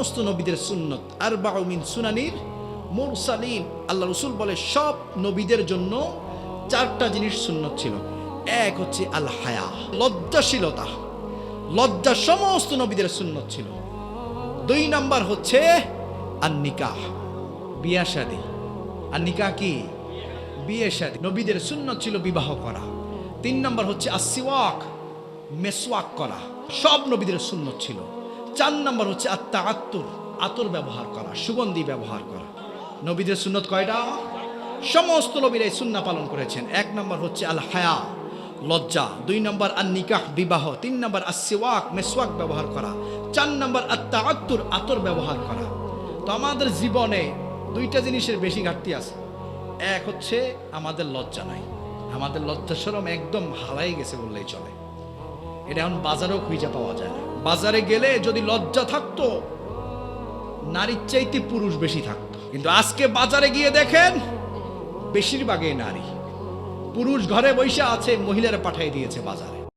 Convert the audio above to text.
সমস্ত নবীদের সুন্নত, আরবাউ মিন সুনানির মুরসালিন। আল্লাহ রাসূল বলে সব নবীদের জন্য চারটা জিনিস সুন্নত ছিল। এক হচ্ছে আল হায়া, লজ্জাশীলতা, লজ্জা সমস্ত নবীদের সুন্নত ছিল। 2 নাম্বার হচ্ছে আন নিকাহ, বিয়া শাদী। আর নিকাহ কি? বিয়ে শাদী। নবীদের সুন্নত ছিল বিবাহ করা। 3 নাম্বার হচ্ছে আসওয়াক, মেসওয়াক করা, সব নবীদের সুন্নত ছিল। 4 নাম্বার হচ্ছে আত্তাআত্তুর, আতর ব্যবহার করা, সুগন্ধি ব্যবহার করা। নবীদের সুন্নত কয়টা? সমস্ত নবীরা এই সুন্নাহ পালন করেছেন। 1 নাম্বার হচ্ছে আল হায়া, লজ্জা। 2 নাম্বার আন নিকাহ, বিবাহ। 3 নাম্বার আসওয়াক, মেসওয়াক ব্যবহার করা। 4 নাম্বার আত্তাআত্তুর, আতর ব্যবহার করা। তো আমাদের জীবনে 2টা জিনিসের বেশি ঘাটতি আছে। এক হচ্ছে আমাদের লজ্জা নাই, আমাদের লজ্জা শরম একদম হারাই গেছে বললেই চলে। এটা এখন বাজারেও খুঁজে পাওয়া যায় না। বাজারে গেলে যদি লজ্জা থাকতো, নারীর চাইতে পুরুষ বেশি থাকতো, কিন্তু আজকে বাজারে গিয়ে দেখেন বেশিরভাগই নারী। পুরুষ ঘরে বসে আছে, মহিলারা পাঠিয়ে দিয়েছে বাজারে।